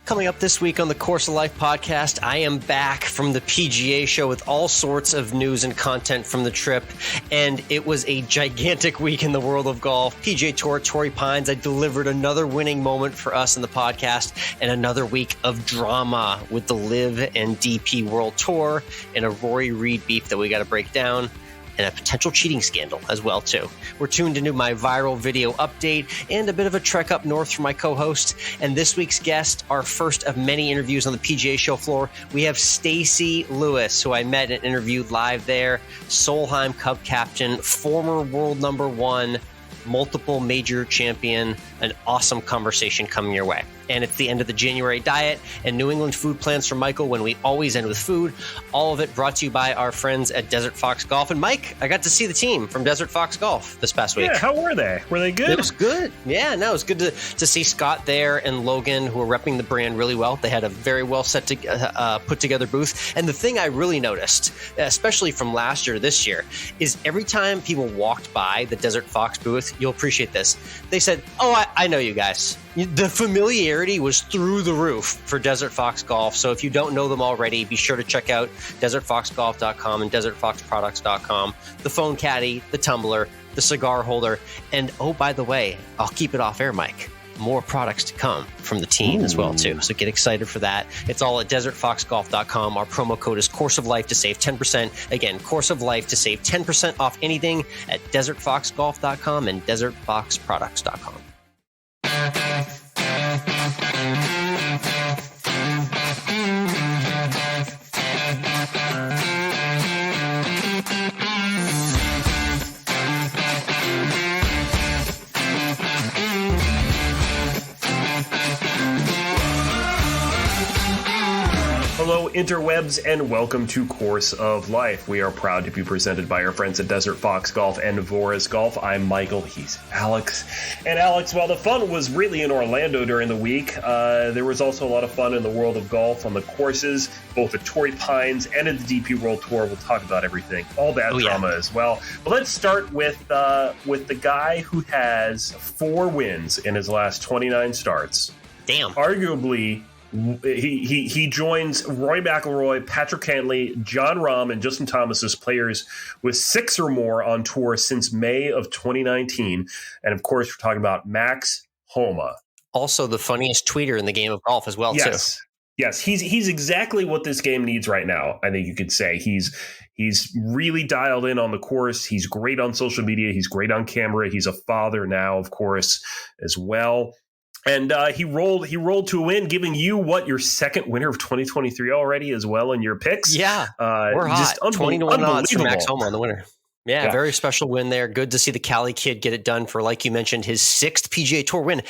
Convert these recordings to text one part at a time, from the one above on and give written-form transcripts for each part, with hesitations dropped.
Coming up this week on the Course of Life podcast, I am back from the PGA Show with all sorts of news and content from the trip, and it was a gigantic week in the world of golf. PGA Tour, Torrey Pines, I delivered another winning moment for us in the podcast, and another week of drama with the LIV and DP World Tour, and a Rory Reid beef that we got to break down, and a potential cheating scandal as well, too. We're tuned into my viral video update and a bit of a trek up north for my co-host. And this week's guest, our first of many interviews on the PGA Show floor, we have Stacy Lewis, who I met and interviewed live there. Solheim Cup captain, former world number one, multiple major champion. An awesome conversation coming your way. And it's the end of the January diet and New England food plans from Michael when we always end with food. All of it brought to you by our friends at Desert Fox Golf. And Mike, I got to see the team from Desert Fox Golf this past week. Yeah, how were they? Were they good? It was good. Yeah, no, it was good to see Scott there and Logan, who are repping the brand really well. They had a very well put together booth. And the thing I really noticed, especially from last year to this year, is every time people walked by the Desert Fox booth, you'll appreciate this. They said, "Oh, I know you guys." The familiarity was through the roof for Desert Fox Golf. So if you don't know them already, be sure to check out desertfoxgolf.com and desertfoxproducts.com. The phone caddy, the tumbler, the cigar holder. And oh, by the way, I'll keep it off air, Mike. More products to come from the team as well, too. So get excited for that. It's all at desertfoxgolf.com. Our promo code is Course of Life to save 10%. Again, Course of Life to save 10% off anything at desertfoxgolf.com and desertfoxproducts.com. Hello, interwebs, and welcome to Course of Life. We are proud to be presented by our friends at Desert Fox Golf and Voris Golf. I'm Michael, he's Alex. And Alex, while the fun was really in Orlando during the week, there was also a lot of fun in the world of golf on the courses, both at Torrey Pines and at the DP World Tour. We'll talk about everything, all that drama as well. But let's start with the guy who has 4 wins in his last 29 starts. Damn. Arguably, he joins Rory McIlory, Patrick Cantlay, Jon Rahm, and Justin Thomas as players with 6 or more on tour since May of 2019. And of course, we're talking about Max Homa. Also the funniest tweeter in the game of golf as well, too. Yes, he's exactly what this game needs right now. I think you could say he's really dialed in on the course. He's great on social media. He's great on camera. He's a father now, of course, as well. And he rolled to a win, giving you your second winner of 2023 already as well in your picks. Yeah, we're hot. 20-1 odds for Max Homa on the winner. Yeah, very special win there. Good to see the Cali kid get it done for, like you mentioned, his 6th PGA Tour win.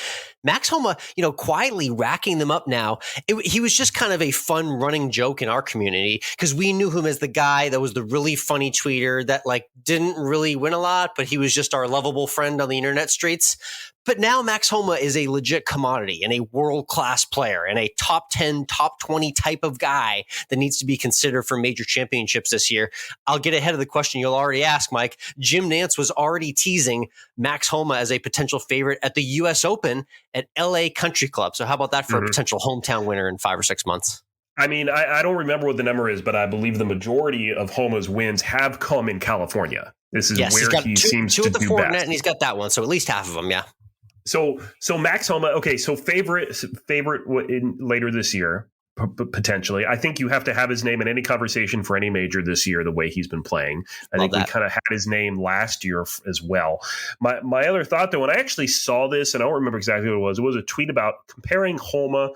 Max Homa, quietly racking them up now. He was just kind of a fun running joke in our community because we knew him as the guy that was the really funny tweeter that didn't really win a lot, but he was just our lovable friend on the internet streets. But now Max Homa is a legit commodity and a world-class player and a top 10, top 20 type of guy that needs to be considered for major championships this year. I'll get ahead of the question you'll already ask, Mike. Jim Nantz was already teasing Max Homa as a potential favorite at the U.S. Open at LA Country Club. So how about that for a potential hometown winner in 5 or 6 months? I mean, I don't remember what the number is, but I believe the majority of Homa's wins have come in California. This is where he seems to do best. Two at the Fortinet, and he's got that one. So at least half of them, yeah. So Max Homa, okay, so favorite later this year, potentially. I think you have to have his name in any conversation for any major this year, the way he's been playing. I think we kind of had his name last year as well. My other thought, though, when I actually saw this, and I don't remember exactly what it was a tweet about comparing Homa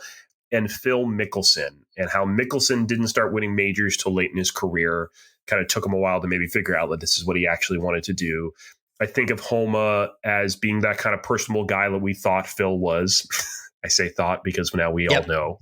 and Phil Mickelson and how Mickelson didn't start winning majors till late in his career. Kind of took him a while to maybe figure out that this is what he actually wanted to do. I think of Homa as being that kind of personable guy that we thought Phil was. I say thought because now we all know.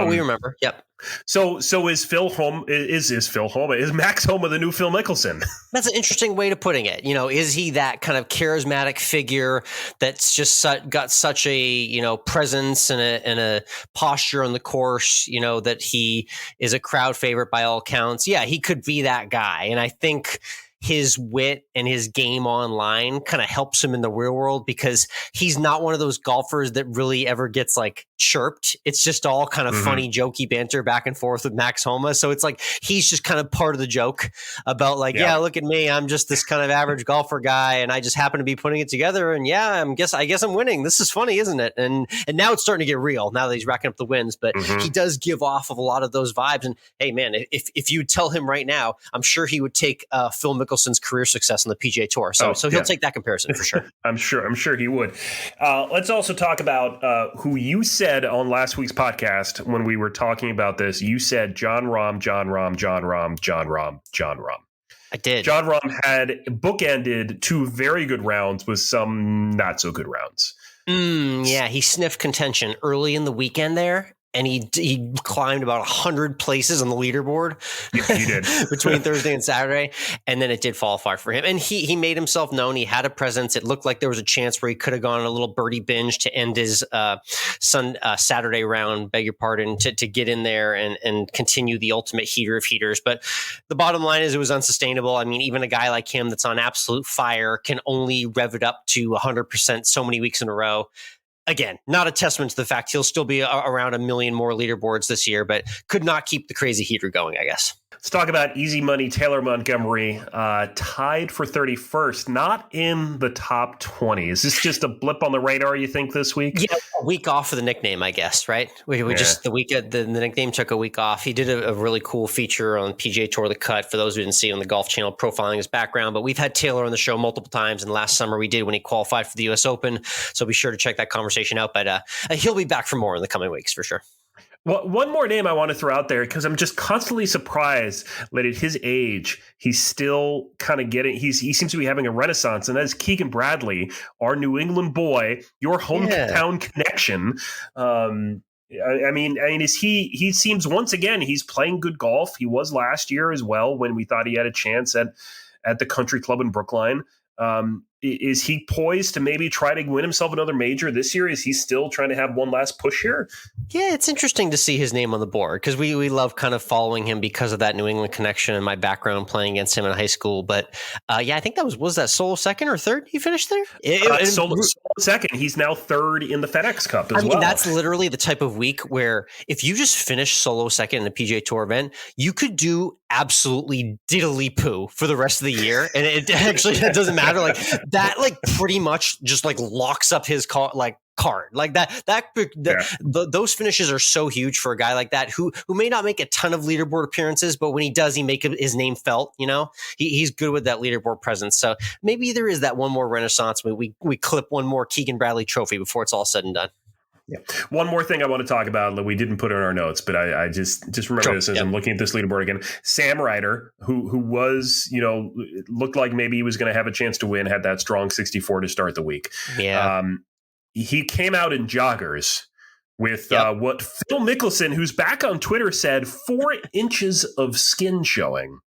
We remember. Yep. So is Phil Homa? Is Max Homa the new Phil Mickelson? That's an interesting way to putting it. Is he that kind of charismatic figure that's just got such a presence and a posture on the course? That he is a crowd favorite by all counts. Yeah, he could be that guy, and I think his wit and his game online kind of helps him in the real world because he's not one of those golfers that really ever gets chirped. It's just all kind of funny, jokey banter back and forth with Max Homa. So it's like he's just kind of part of the joke about like, yeah, look at me. I'm just this kind of average golfer guy, and I just happen to be putting it together. And yeah, I guess I'm winning. This is funny, isn't it? And now it's starting to get real now that he's racking up the wins. But he does give off of a lot of those vibes. And hey, man, if you tell him right now, I'm sure he would take Phil Mickelson's career success on the PGA Tour. So he'll take that comparison for sure. I'm sure he would. Let's also talk about who you said on last week's podcast when we were talking about this. You said Jon Rahm. I did. Jon Rahm had bookended 2 very good rounds with some not so good rounds. Yeah, he sniffed contention early in the weekend there. And he climbed about 100 places on the leaderboard. Yeah, he did. Between Thursday and Saturday. And then it did fall apart for him. And he made himself known. He had a presence. It looked like there was a chance where he could have gone on a little birdie binge to end his Saturday round, beg your pardon, to get in there and continue the ultimate heater of heaters. But the bottom line is it was unsustainable. I mean, even a guy like him that's on absolute fire can only rev it up to 100% so many weeks in a row. Again, not a testament to the fact he'll still be around 1 million more leaderboards this year, but could not keep the crazy heater going, I guess. Let's talk about easy money. Taylor Montgomery tied for 31st, not in the top 20. Is this just a blip on the radar, you think, this week? Yeah, a week off for the nickname, I guess, right? We just the nickname took a week off. He did a really cool feature on PGA Tour The Cut, for those who didn't see it on the Golf Channel, profiling his background. But we've had Taylor on the show multiple times, and last summer we did when he qualified for the U.S. Open. So be sure to check that conversation out. But he'll be back for more in the coming weeks, for sure. Well, one more name I want to throw out there, because I'm just constantly surprised that at his age, he's still kind of getting, he seems to be having a renaissance, and that's Keegan Bradley, our New England boy, your hometown connection. I mean, is he seems, once again, he's playing good golf. He was last year as well when we thought he had a chance at the Country Club in Brookline. Is he poised to maybe try to win himself another major this year? Is he still trying to have one last push here? Yeah, it's interesting to see his name on the board, because we love kind of following him because of that New England connection and my background playing against him in high school. But I think that was that solo second or third he finished there? Solo second. He's now third in the FedEx Cup as well. I mean, that's literally the type of week where if you just finish solo second in a PGA Tour event, you could do absolutely diddly poo for the rest of the year. And it actually it doesn't matter. Like that, like pretty much just like locks up his card. Like those finishes are so huge for a guy like that who may not make a ton of leaderboard appearances, but when he does, he make his name felt. You know, he's good with that leaderboard presence. So maybe there is that one more renaissance. We clip one more Keegan Bradley trophy before it's all said and done. Yeah. One more thing I want to talk about that we didn't put in our notes, but I just remember this as I'm looking at this leaderboard again. Sam Ryder, who was, looked like maybe he was going to have a chance to win, had that strong 64 to start the week. Yeah. He came out in joggers with what Phil Mickelson, who's back on Twitter, said 4 inches of skin showing.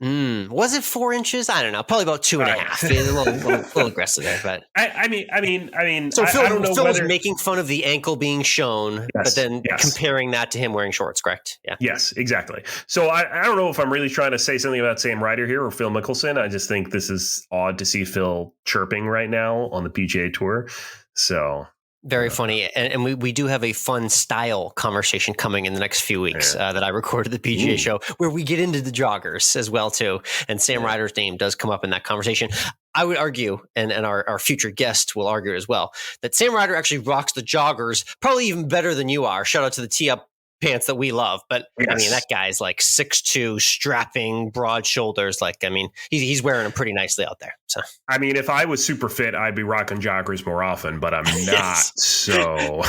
Was it 4 inches? I don't know. Probably about 2.5. A little aggressive there, but I mean. So Phil, I don't know Phil whether was making fun of the ankle being shown, but then comparing that to him wearing shorts. Correct? Yeah. Yes, exactly. So I don't know if I'm really trying to say something about Sam Ryder here or Phil Mickelson. I just think this is odd to see Phil chirping right now on the PGA Tour. So. Very funny. And we do have a fun style conversation coming in the next few weeks that I recorded the PGA Show, where we get into the joggers as well, too. And Sam Ryder's name does come up in that conversation. I would argue, and our future guest will argue as well, that Sam Ryder actually rocks the joggers probably even better than you are. Shout out to the tee-up pants that we love. But, I mean, that guy's like 6'2", strapping, broad shoulders. Like, I mean, he's wearing them pretty nicely out there. So, I mean, if I was super fit, I'd be rocking joggers more often, but I'm not. So...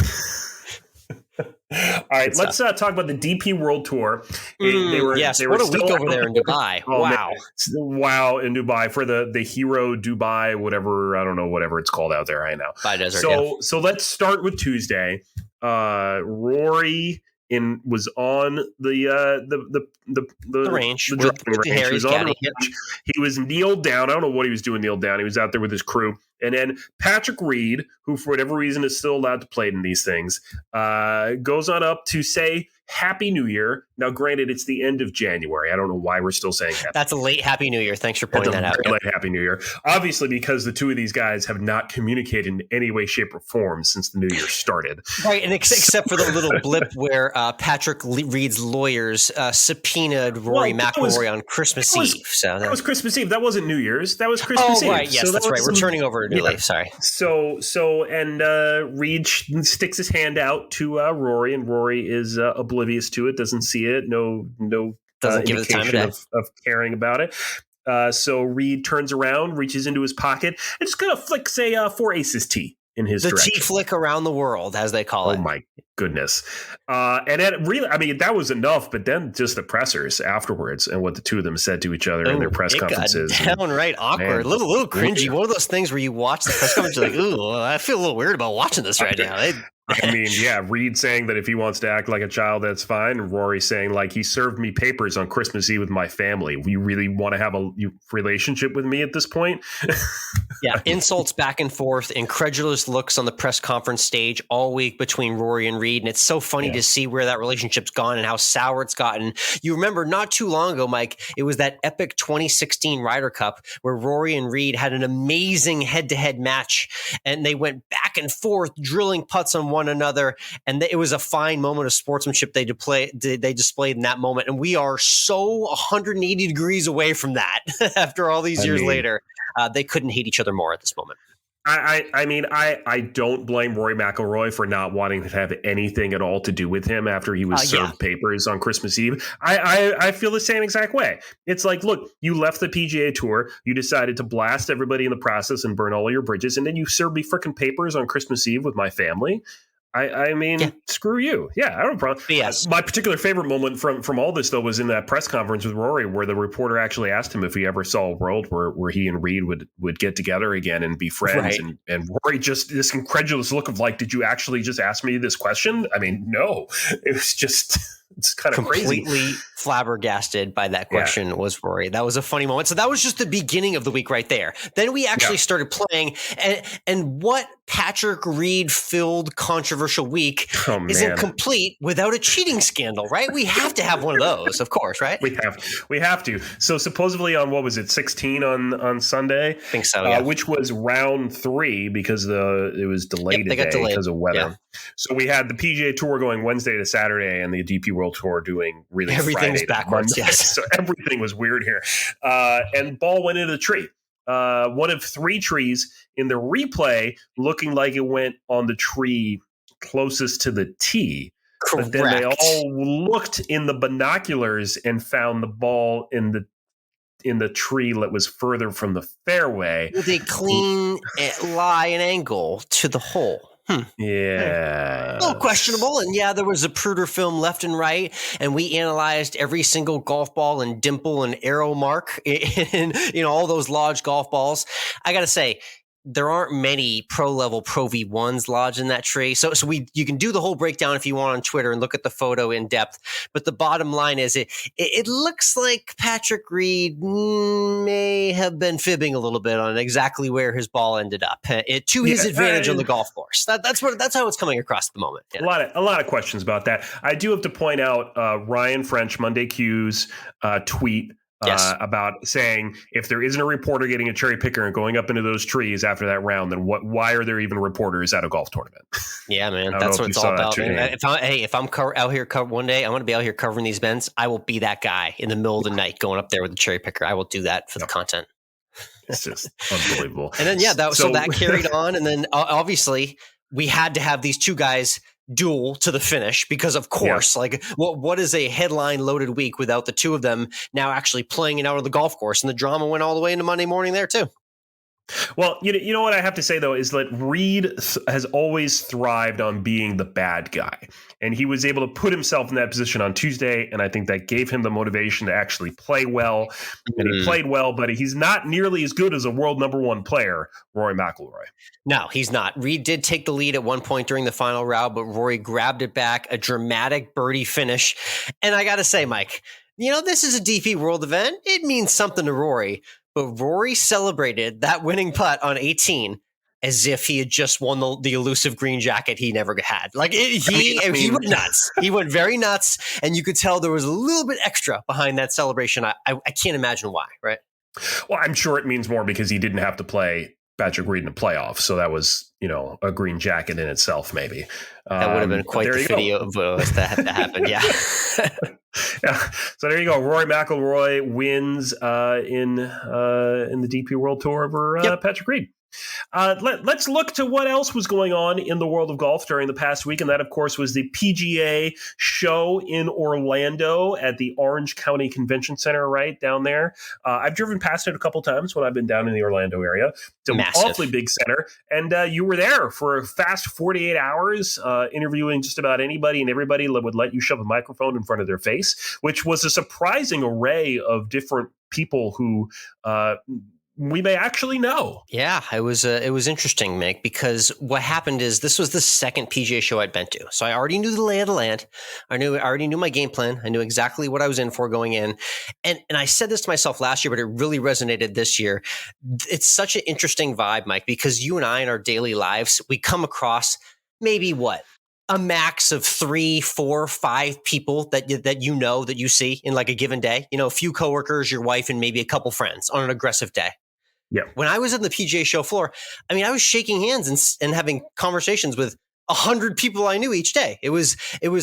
All right, let's talk about the DP World Tour. They were what a week over there in Dubai. Wow, in Dubai for the Hero Dubai, whatever it's called out there right now. Dubai Desert, so let's start with Tuesday. Rory was on the range. He was kneeled down. I don't know what he was doing kneeled down. He was out there with his crew. And then Patrick Reed, who for whatever reason is still allowed to play in these things, goes on up to say Happy New Year. Now, granted, it's the end of January. I don't know why we're still saying Happy That's a late Happy New Year. Thanks for pointing that out. Late Happy New Year. Obviously, because the two of these guys have not communicated in any way, shape, or form since the new year started. Right, and except for the little blip where Patrick Reed's lawyers subpoenaed Rory McIlory on Christmas Eve. So that was Christmas Eve. That wasn't New Year's. That was Christmas Eve. Oh, right. Yes, so that's right. We're turning over a new leaf. Sorry. And Reed sticks his hand out to Rory, and Rory is oblivious to it, doesn't see it, no doesn't give it the time of day of caring about it. So Reed turns around, reaches into his pocket, and just kind of flicks a 4 aces tee in his direction. The T flick around the world, as they call it. Oh my goodness! And it really, I mean, that was enough. But then just the pressers afterwards and what the two of them said to each other in their press conferences. Downright awkward, a little cringy. Yeah. One of those things where you watch the press conference, you're like, ooh, I feel a little weird about watching this right now. I mean, yeah, Reed saying that if he wants to act like a child, that's fine. And Rory saying, like, he served me papers on Christmas Eve with my family. You really want to have a relationship with me at this point? Yeah, insults back and forth, incredulous looks on the press conference stage all week between Rory and Reed. And it's so funny to see where that relationship's gone and how sour it's gotten. You remember not too long ago, Mike, it was that epic 2016 Ryder Cup where Rory and Reed had an amazing head-to-head match. And they went back and forth, drilling putts on one another, and it was a fine moment of sportsmanship they displayed in that moment. And we are so 180 degrees away from that after all these years later. They couldn't hate each other more at this moment. I don't blame Rory McIlroy for not wanting to have anything at all to do with him after he was served papers on Christmas Eve. I feel the same exact way. It's like, look, you left the PGA Tour, you decided to blast everybody in the process and burn all your bridges, and then you served me freaking papers on Christmas Eve with my family. I mean, screw you. Yeah, I don't have a problem. Yes. My particular favorite moment from all this, though, was in that press conference with Rory, where the reporter actually asked him if he ever saw a world where he and Reed would get together again and be friends. Right. And Rory just this incredulous look of like, did you actually just ask me this question? I mean, no, it was just... It's kind of completely flabbergasted by that question was Rory. That was a funny moment. So that was just the beginning of the week right there. Then we actually started playing, and what Patrick Reed filled controversial week isn't complete without a cheating scandal, right? We have to have one of those, of course, right? We have to. So supposedly on, what was it, 16 on Sunday? I think so, which was round 3 because it was delayed because of weather. Yeah. So we had the PGA Tour going Wednesday to Saturday and the DP World Tour doing really everything's Friday backwards. Yes. So everything was weird here. And ball went into the tree. One of 3 trees in the replay looking like it went on the tree closest to the tee. Correct. But then they all looked in the binoculars and found the ball in the tree that was further from the fairway. With a clean lie and angle to the hole. Yeah. A little questionable. And there was a Zapruder film left and right. And we analyzed every single golf ball and dimple and arrow mark in all those lodged golf balls. I got to say, there aren't many pro V1s lodged in that tree. So you can do the whole breakdown if you want on Twitter and look at the photo in depth. But the bottom line is it looks like Patrick Reed may have been fibbing a little bit on exactly where his ball ended up to his advantage on the golf course. That's how it's coming across at the moment. Yeah. A lot of questions about that. I do have to point out Ryan French, Monday Q's tweet. About saying if there isn't a reporter getting a cherry picker and going up into those trees after that round, then why are there even reporters at a golf tournament? Yeah, man, that's what it's all about. If I'm out here one day, I want to be out here covering these events. I will be that guy in the middle of the night going up there with a cherry picker. I will do that for the content. It's just unbelievable. And then so that carried on, and then obviously we had to have these two guys duel to the finish because, of course, what is a headline loaded week without the two of them now actually playing it out on the golf course? And the drama went all the way into Monday morning there too. Well, you know what I have to say, though, is that Reed has always thrived on being the bad guy. And he was able to put himself in that position on Tuesday. And I think that gave him the motivation to actually play well. And he played well, but he's not nearly as good as a world number 1 player, Rory McIlroy. No, he's not. Reed did take the lead at one point during the final round, but Rory grabbed it back, a dramatic birdie finish. And I got to say, Mike, this is a DP World event. It means something to Rory. But Rory celebrated that winning putt on 18 as if he had just won the elusive green jacket he never had. Like he went nuts. He went very nuts, and you could tell there was a little bit extra behind that celebration. I can't imagine why, right? Well, I'm sure it means more because he didn't have to play Patrick Reed in the playoffs, so that was a green jacket in itself, maybe. That would have been quite the video of that happened. Yeah. Yeah. So there you go. Rory McIlory wins in the DP World Tour over Patrick Reed. Let's look to what else was going on in the world of golf during the past week. And that, of course, was the PGA Show in Orlando at the Orange County Convention Center right down there. I've driven past it a couple times when I've been down in the Orlando area. It's an awfully big center. And you were there for a fast 48 hours, interviewing just about anybody and everybody that would let you shove a microphone in front of their face, which was a surprising array of different people who we may actually know. Yeah, it was interesting, Mick, because what happened is this was the second PGA Show I'd been to. So I already knew the lay of the land. I already knew my game plan. I knew exactly what I was in for going in. And I said this to myself last year, but it really resonated this year. It's such an interesting vibe, Mike, because you and I in our daily lives, we come across maybe a max of 3, 4, 5 people that you see in like a given day. A few coworkers, your wife, and maybe a couple friends on an aggressive day. Yeah. When I was in the PGA Show floor, I was shaking hands and having conversations with 100 people I knew each day. It was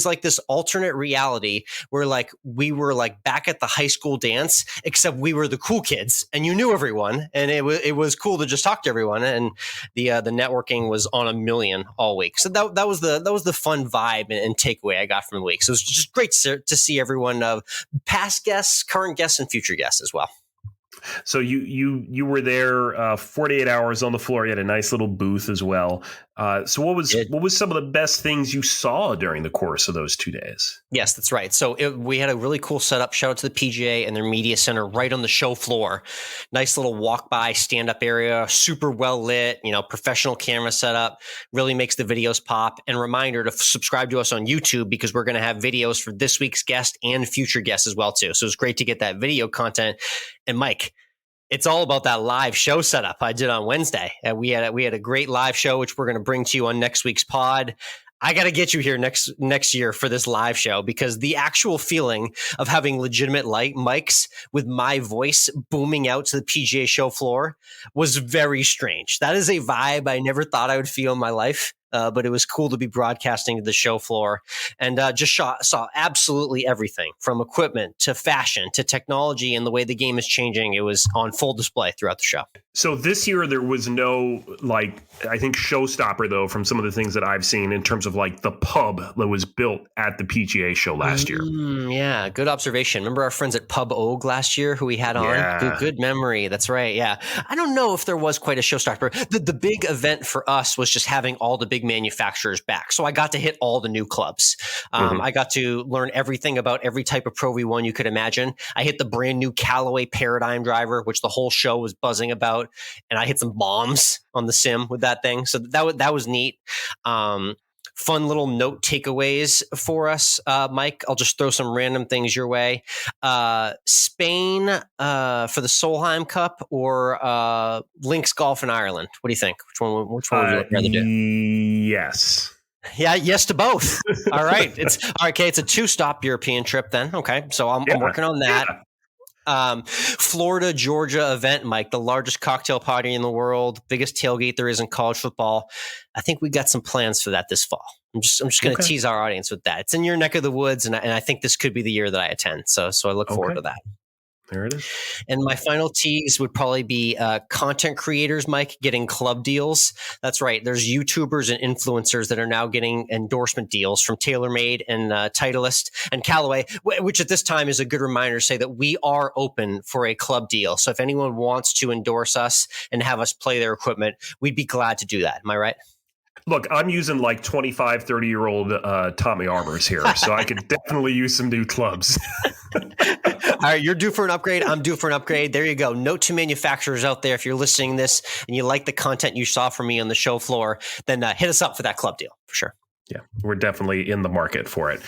like this alternate reality where like we were like back at the high school dance, except we were the cool kids and you knew everyone, and it was cool to just talk to everyone, and the networking was on a million all week. So that was the fun vibe and takeaway I got from the week. So it was just great to see everyone, past guests, current guests, and future guests as well. So you were there 48 hours on the floor. You had a nice little booth as well. So what was some of the best things you saw during the course of those 2 days? Yes, that's right. So we had a really cool setup. Shout out to the PGA and their media center right on the show floor. Nice little walk by stand up area, super well lit, professional camera setup, really makes the videos pop. And reminder to subscribe to us on YouTube because we're going to have videos for this week's guest and future guests as well too. So it's great to get that video content. And Mike, it's all about that live show setup I did on Wednesday. We had a great live show, which we're going to bring to you on next week's pod. I got to get you here next year for this live show, because the actual feeling of having legitimate mics with my voice booming out to the PGA Show floor was very strange. That is a vibe I never thought I would feel in my life. But it was cool to be broadcasting to the show floor, and just saw absolutely everything from equipment to fashion to technology and the way the game is changing. It was on full display throughout the show. So this year there was no, I think, showstopper, though, from some of the things that I've seen in terms of the pub that was built at the PGA Show last year. Yeah, good observation. Remember our friends at Pub Og last year who we had on? Yeah. Good memory. That's right. Yeah. I don't know if there was quite a showstopper. The big event for us was just having all the big manufacturers back. So I got to hit all the new clubs. I got to learn everything about every type of Pro V1 you could imagine. I hit the brand new Callaway Paradigm driver, which the whole show was buzzing about. And I hit some bombs on the sim with that thing. So that was neat. Fun little note takeaways for us, Mike. I'll just throw some random things your way. Spain for the Solheim Cup or Links Golf in Ireland? What do you think? Which one would you rather do? Yes. Yeah, yes to both. All right. It's a 2-stop European trip then. Okay. So I'm working on that. Yeah. Florida, Georgia event, Mike, the largest cocktail party in the world, biggest tailgate there is in college football. I think we got some plans for that this fall. I'm just going to tease our audience with that. It's in your neck of the woods, and I think this could be the year that I attend. So I look forward to that. There it is. And my final tease would probably be content creators, Mike, getting club deals. That's right. There's YouTubers and influencers that are now getting endorsement deals from TaylorMade and Titleist and Callaway, which at this time is a good reminder to say that we are open for a club deal. So if anyone wants to endorse us and have us play their equipment, we'd be glad to do that. Am I right? Look, I'm using 25, 30-year-old Tommy Armours here, so I could definitely use some new clubs. All right, you're due for an upgrade. I'm due for an upgrade. There you go. Note to manufacturers out there, if you're listening to this and you like the content you saw from me on the show floor, then hit us up for that club deal for sure. Yeah, we're definitely in the market for it.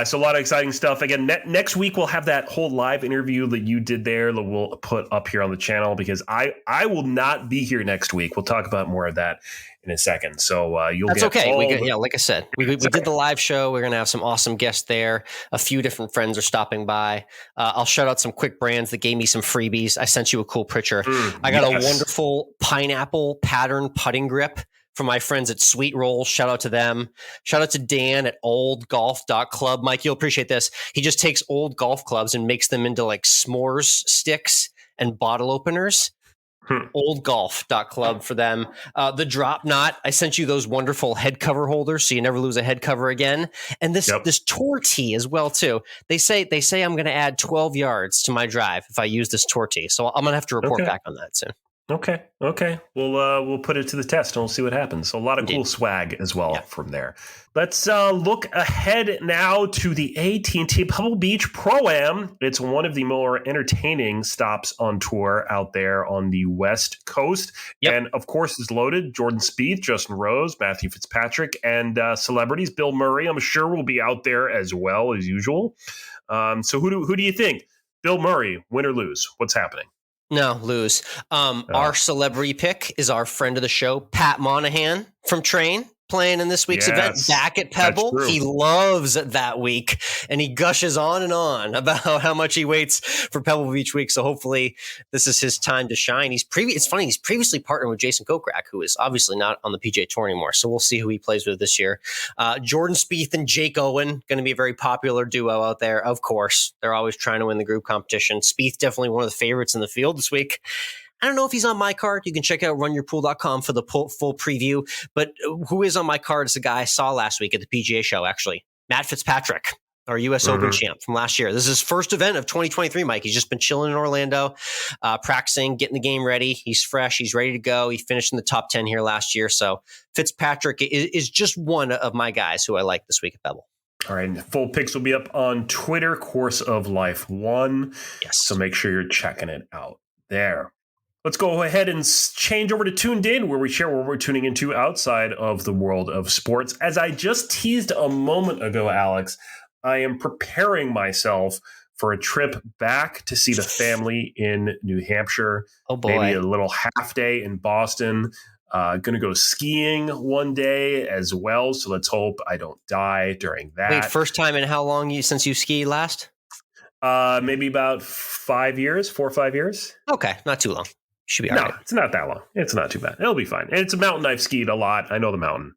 So a lot of exciting stuff. Again, next week we'll have that whole live interview that you did there that we'll put up here on the channel, because I will not be here next week. We'll talk about more of that in a second. So you'll That's get okay. Like I said, we did the live show. We're going to have some awesome guests there. A few different friends are stopping by. I'll shout out some quick brands that gave me some freebies. I sent you a cool picture. I got a wonderful pineapple pattern putting grip from my friends at Sweet Roll. Shout out to them. Shout out to Dan at oldgolf.club. Mike, you'll appreciate this. He just takes old golf clubs and makes them into like s'mores sticks and bottle openers. Oldgolf.club for them. The Drop Knot. I sent you those wonderful head cover holders so you never lose a head cover again. And this tour tee as well too. They say I'm going to add 12 yards to my drive if I use this tour tee. So I'm going to have to report back on that soon. Okay. We'll put it to the test and we'll see what happens. So a lot of cool swag as well from there. Let's look ahead now to the AT&T Pebble Beach Pro-Am. It's one of the more entertaining stops on tour out there on the West Coast. And of course, it's loaded. Jordan Spieth, Justin Rose, Matthew Fitzpatrick, and celebrities. Bill Murray, I'm sure, will be out there as well as usual. So who do you think? Bill Murray, win or lose? What's happening? No, lose. Our celebrity pick is our friend of the show, Pat Monahan from Train, playing in this week's event back at Pebble. He loves that week, and he gushes on and on about how much he waits for Pebble Beach week. So hopefully this is his time to shine. It's funny, he's previously partnered with Jason Kokrak, who is obviously not on the PGA Tour anymore. So we'll see who he plays with this year. Jordan Spieth and Jake Owen, going to be a very popular duo out there. Of course, they're always trying to win the group competition. Spieth definitely one of the favorites in the field this week. I don't know if he's on my card. You can check out runyourpool.com for the full preview. But who is on my card is a guy I saw last week at the PGA Show, actually. Matt Fitzpatrick, our U.S. Open champ from last year. This is his first event of 2023, Mike. He's just been chilling in Orlando, practicing, getting the game ready. He's fresh. He's ready to go. He finished in the top 10 here last year. So Fitzpatrick is just one of my guys who I like this week at Pebble. All right. Full picks will be up on Twitter, Course of Life 1. Yes. So make sure you're checking it out there. Let's go ahead and change over to Tuned In, where we share what we're tuning into outside of the world of sports. As I just teased a moment ago, Alex, I am preparing myself for a trip back to see the family in New Hampshire. Oh, boy. Maybe a little half day in Boston. Going to go skiing one day as well. So let's hope I don't die during that. Wait, first time in how long since you skied last? Maybe about 4 or 5 years. Okay, not too long. Should be all right. No, it's not that long. It's not too bad. It'll be fine. And it's a mountain I've skied a lot. I know the mountain,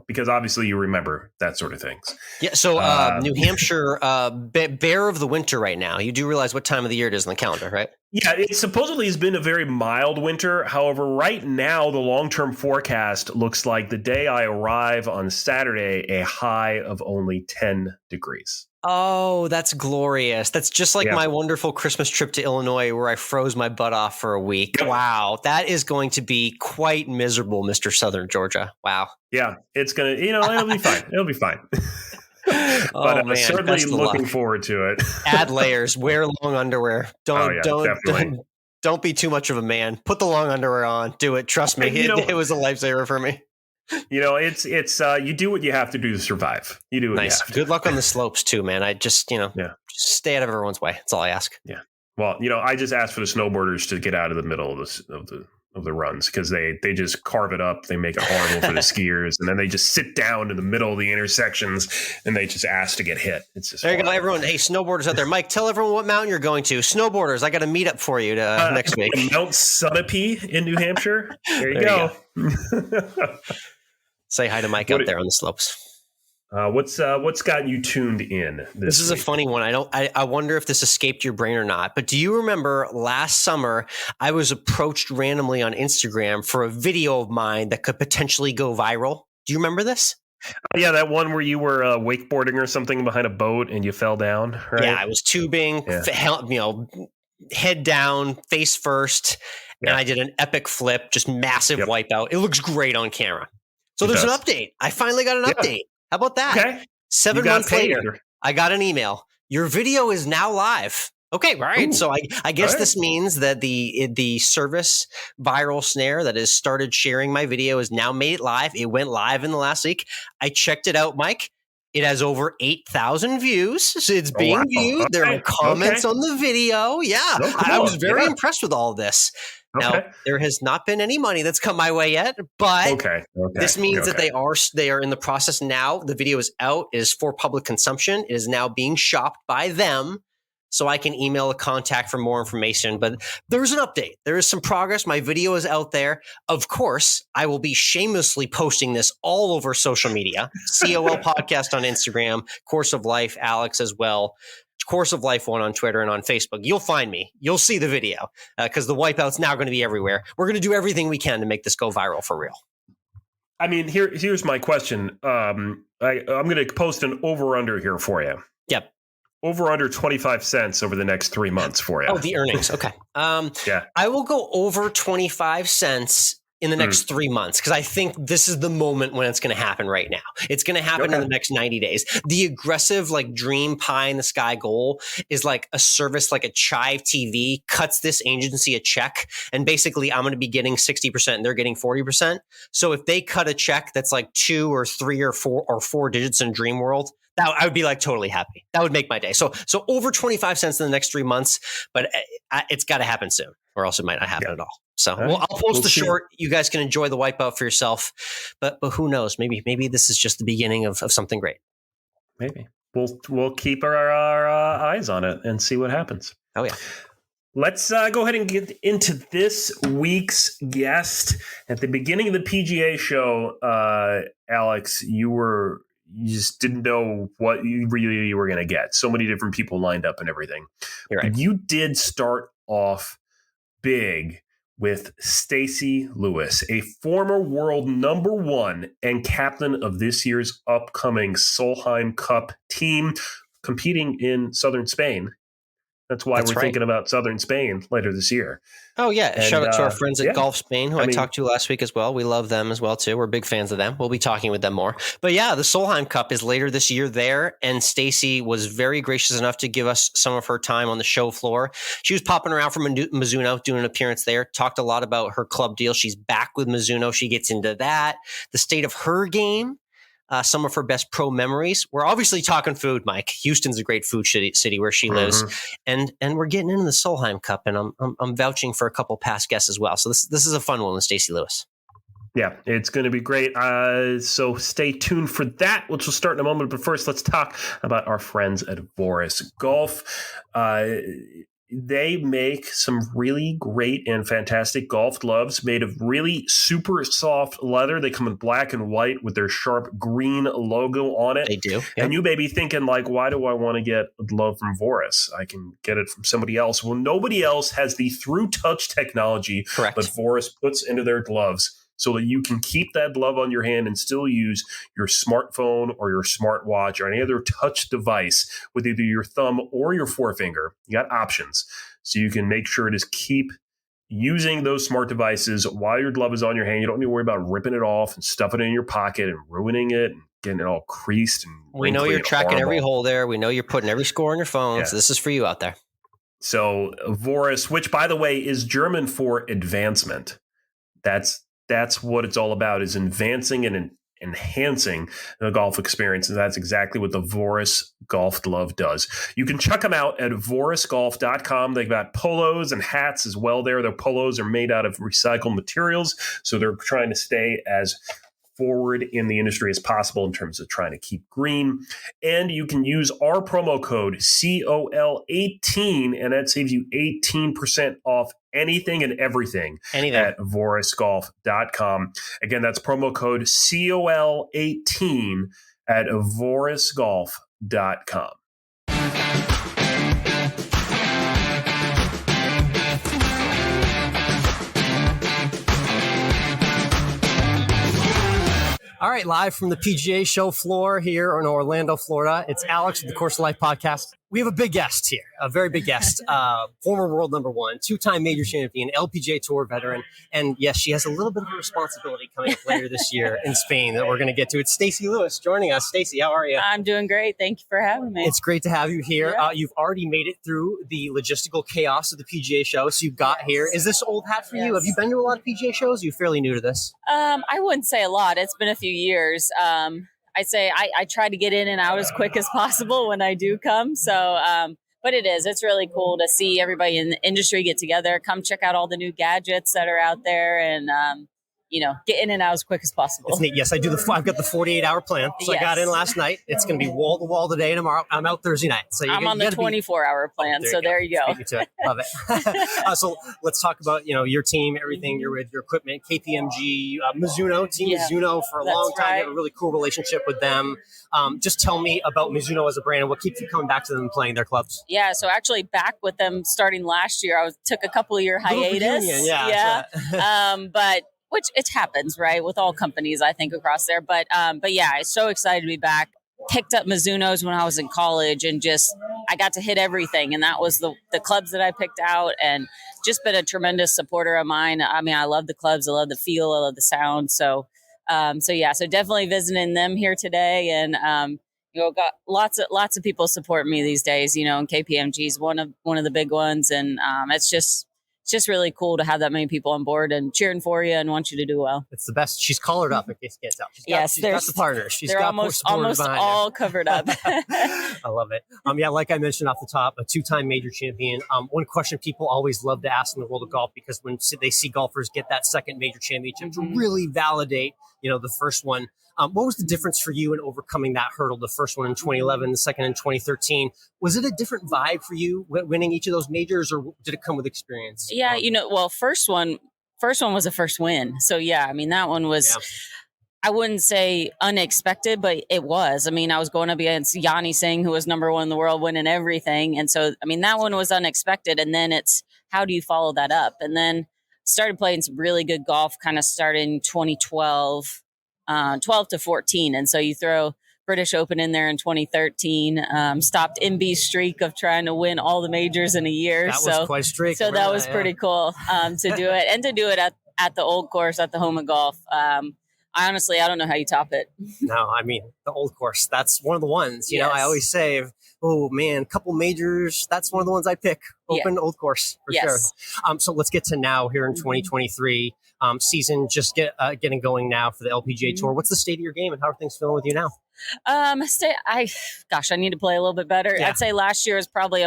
because obviously you remember that sort of things. Yeah. So New Hampshire, bear of the winter right now. You do realize what time of the year it is on the calendar, right? Yeah, it supposedly has been a very mild winter. However, right now, the long-term forecast looks like the day I arrive on Saturday, a high of only 10 degrees. Oh, that's glorious. That's just like my wonderful Christmas trip to Illinois where I froze my butt off for a week. Wow. That is going to be quite miserable, Mr. Southern Georgia. Wow. Yeah, it's going to, it'll be fine. It'll be fine. But man, certainly looking forward to it. Add layers, wear long underwear. Don't be too much of a man. Put the long underwear on. Do it. Trust me. It was a lifesaver for me. It's you do what you have to do to survive. You do what you have to. Good luck on the slopes too, man. I just, just stay out of everyone's way. That's all I ask. Yeah. Well, I just ask for the snowboarders to get out of the middle of the runs, because they just carve it up. They make it horrible for the skiers, and then they just sit down in the middle of the intersections and they just ask to get hit. It's just there you go, everyone. Hey, snowboarders out there, Mike, tell everyone what mountain you're going to. Snowboarders, I got a meetup for you next week. Mount Sunapee in New Hampshire. There you go. Say hi to Mike out there on the slopes. What's gotten you tuned in this is week? A funny one. I wonder if this escaped your brain or not, but do you remember last summer I was approached randomly on Instagram for a video of mine that could potentially go viral? Do you remember this? Yeah, that one where you were wakeboarding or something behind a boat and you fell down, right? Yeah, I was tubing, head down, face first, and I did an epic flip, just massive wipeout. It looks great on camera. So there's an update. I finally got an update. How about that? Okay. 7 months later, I got an email. Your video is now live. Okay, right. Ooh. So I guess this means that the service Viral Snare that has started sharing my video has now made it live. It went live in the last week. I checked it out, Mike. It has over 8,000 views. So it's being viewed. Okay. There are comments on the video. Yeah, cool. I was very impressed with all of this. Now, there has not been any money that's come my way yet, but this means that they are in the process now. The video is out. It is for public consumption. It is now being shopped by them. So I can email a contact for more information. But there's an update. There is some progress. My video is out there. Of course, I will be shamelessly posting this all over social media. COL Podcast on Instagram, Course of Life, Alex as well. Course of Life 1 on Twitter and on Facebook. You'll find me. You'll see the video because the wipeout's now going to be everywhere. We're going to do everything we can to make this go viral for real. I mean, here's my question. I'm going to post an over-under here for you. Yep. Over under 25 cents over the next 3 months for you. Oh, the earnings. Okay. I will go over 25 cents in the next 3 months because I think this is the moment when it's going to happen right now. It's going to happen in the next 90 days. The aggressive dream pie in the sky goal is like a service like a Chive TV cuts this agency a check and basically I'm going to be getting 60% and they're getting 40%. So if they cut a check that's like 2 or 3 or 4 digits in Dream World, I would be totally happy. That would make my day. So over 25 cents in the next 3 months, but it's got to happen soon or else it might not happen at all. So I'll post the short. You guys can enjoy the wipeout for yourself, but who knows? Maybe this is just the beginning of something great. Maybe we'll keep our eyes on it and see what happens. Oh yeah. Let's go ahead and get into this week's guest. At the beginning of the PGA show, Alex, you just didn't know what you were going to get. So many different people lined up and everything. You're right. You did start off big with Stacy Lewis, a former world #1 and captain of this year's upcoming Solheim Cup team competing in southern Spain. That's why we're thinking about southern Spain later this year. Oh, yeah. And shout out to our friends at Golf Spain, who I talked to last week as well. We love them as well, too. We're big fans of them. We'll be talking with them more. But yeah, the Solheim Cup is later this year there. And Stacy was very gracious enough to give us some of her time on the show floor. She was popping around from Mizuno, doing an appearance there. Talked a lot about her club deal. She's back with Mizuno. She gets into that. The state of her game. Some of her best pro memories. We're obviously talking food, Mike. Houston's a great food city where she lives, and we're getting into the Solheim Cup, and I'm vouching for a couple past guests as well. So this is a fun one with Stacy Lewis. Yeah, it's going to be great. So stay tuned for that, which will start in a moment. But first, let's talk about our friends at Voris Golf. They make some really great and fantastic golf gloves made of really super soft leather. They come in black and white with their sharp green logo on it. They do. Yep. And you may be thinking, why do I want to get a glove from Voris? I can get it from somebody else. Well, nobody else has the through touch technology that Voris puts into their gloves, so that you can keep that glove on your hand and still use your smartphone or your smartwatch or any other touch device with either your thumb or your forefinger. You got options. So you can make sure to keep using those smart devices while your glove is on your hand. You don't need to worry about ripping it off and stuffing it in your pocket and ruining it and getting it all creased. And we know you're tracking every hole there. We know you're putting every score on your phone. Yeah. So this is for you out there. So Voris, which by the way is German for advancement. That's what it's all about, is advancing and enhancing the golf experience. And that's exactly what the Voris golf glove does. You can check them out at vorisgolf.com. They've got polos and hats as well there. Their polos are made out of recycled materials. So they're trying to stay as forward in the industry as possible in terms of trying to keep green. And you can use our promo code COL18, and that saves you 18% off anything and everything at vorisgolf.com. Again, that's promo code COL18 at vorisgolf.com. All right, live from the PGA Show floor here in Orlando, Florida. It's Alex with the Course of Life podcast. We have a big guest here, a very big guest, former world number one, two-time major champion, LPGA Tour veteran. And yes, she has a little bit of a responsibility coming up later this year in Spain that we're going to get to. It's Stacy Lewis joining us. Stacy, how are you? I'm doing great. Thank you for having me. It's great to have you here. Yeah. You've already made it through the logistical chaos of the PGA Show, so you got here. Is this old hat for you? Have you been to a lot of PGA shows? Are you fairly new to this? I wouldn't say a lot. It's been a few years. I'd say I try to get in and out as quick as possible when I do come. So, but it's really cool to see everybody in the industry get together, come check out all the new gadgets that are out there and, get in and out as quick as possible. It's neat. Yes, I do. I've got the 48-hour plan. So yes. I got in last night. It's going to be wall to wall today and tomorrow. I'm out Thursday night. So I'm on the 24-hour plan. There you go. Beat me to it. Love it. So let's talk about, your team, everything you're with, your equipment, KPMG, Mizuno, Team Mizuno for a long time. Right. You have a really cool relationship with them. Just tell me about Mizuno as a brand and what keeps you coming back to them and playing their clubs. Yeah, so actually back with them starting last year. I took a couple of year hiatus. But which it happens, right, with all companies, I think, across there. But yeah, I'm so excited to be back. Picked up Mizuno's when I was in college and I got to hit everything. And that was the clubs that I picked out and just been a tremendous supporter of mine. I mean, I love the clubs. I love the feel. I love the sound. So definitely visiting them here today. And, got lots of people support me these days, and KPMG is one of the big ones. And it's just really cool to have that many people on board and cheering for you and want you to do well. It's the best. She's collared up in case you can't tell. She's got the partners. They're almost all covered up. I love it. Like I mentioned off the top, a two-time major champion. One question people always love to ask in the world of golf, because when they see golfers get that second major championship to really validate, the first one. What was the difference for you in overcoming that hurdle? The first one in 2011, the second in 2013. Was it a different vibe for you winning each of those majors, or did it come with experience? Yeah, first one was a first win. So yeah, I mean, that one was, I wouldn't say unexpected, but it was. I mean, I was going up against Yanni Singh, who was number one in the world, winning everything. And so, I mean, that one was unexpected. And then it's, how do you follow that up? And then started playing some really good golf, kind of starting 2012. 12 to 14. And so you throw British Open in there in 2013, stopped MB's streak of trying to win all the majors in a year. That was quite a streak. So that was pretty cool to do it, and to do it at the old course, at the Homa Golf. I don't know how you top it. No, I mean, the old course, that's one of the ones, you know, I always say, oh man, couple majors, that's one of the ones I pick. Open, old course, for sure. So let's get to now here in 2023. Season just getting going now for the LPGA Tour. What's the state of your game and how are things feeling with you now? I need to play a little bit better. I'd say last year is probably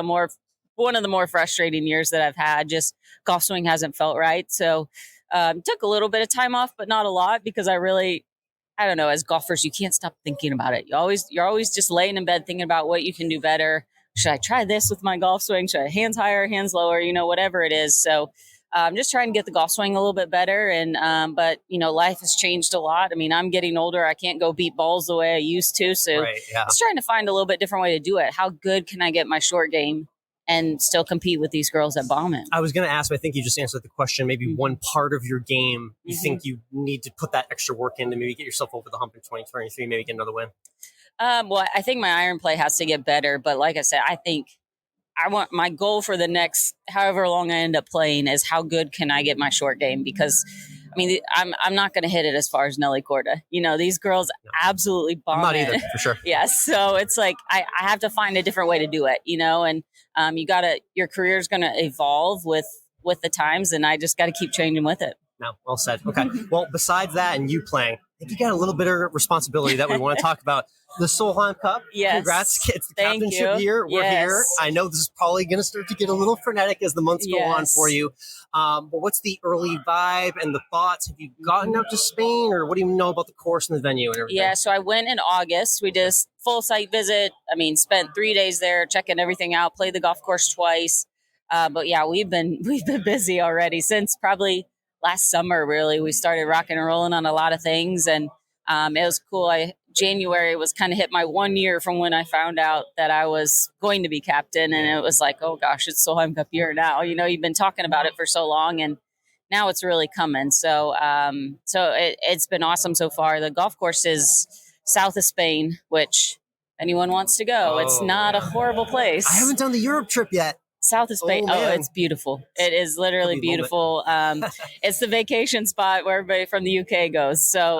one of the more frustrating years that I've had. Just golf swing hasn't felt right. So took a little bit of time off, but not a lot, because I don't know, as golfers, you can't stop thinking about it. You're always just laying in bed thinking about what you can do better. Should I try this with my golf swing? Should I hands higher, hands lower, whatever it is. So I'm just trying to get the golf swing a little bit better. And, but life has changed a lot. I mean, I'm getting older. I can't go beat balls the way I used to. So just trying to find a little bit different way to do it. How good can I get my short game and still compete with these girls that bomb it? I was going to ask, but I think you just answered the question. Maybe one part of your game you think you need to put that extra work in to maybe get yourself over the hump in 2023, maybe get another win. Well, I think my iron play has to get better. But like I said, I think I want my goal for the next however long I end up playing is how good can I get my short game? Because I mean, I'm not going to hit it as far as Nelly Korda. These girls absolutely bomb. I'm not either, for sure. So it's like I have to find a different way to do it. And your career is going to evolve with the times, and I just got to keep changing with it. No, well said. Okay. Well, besides that and you playing, I think you got a little bit of responsibility that we want to talk about. The Solheim Cup. Yes. Congrats. It's the captainship year. We're here. I know this is probably going to start to get a little frenetic as the months go on for you. But what's the early vibe and the thoughts? Have you gotten out to Spain, or what do you know about the course and the venue and everything? Yeah, so I went in August. We did full site visit. I mean, spent 3 days there checking everything out, played the golf course twice. But yeah, we've been busy already since probably last summer, really. We started rocking and rolling on a lot of things, and it was cool. January was kind of hit my 1 year from when I found out that I was going to be captain, and it was like, oh gosh, it's Solheim Cup year now. You've been talking about it for so long, and now it's really coming. So it's been awesome so far. The golf course is south of Spain, which anyone wants to go. It's not a horrible place. I haven't done the Europe trip yet. South of Spain. Oh, it's beautiful. It is literally beautiful. It's the vacation spot where everybody from the UK goes. So,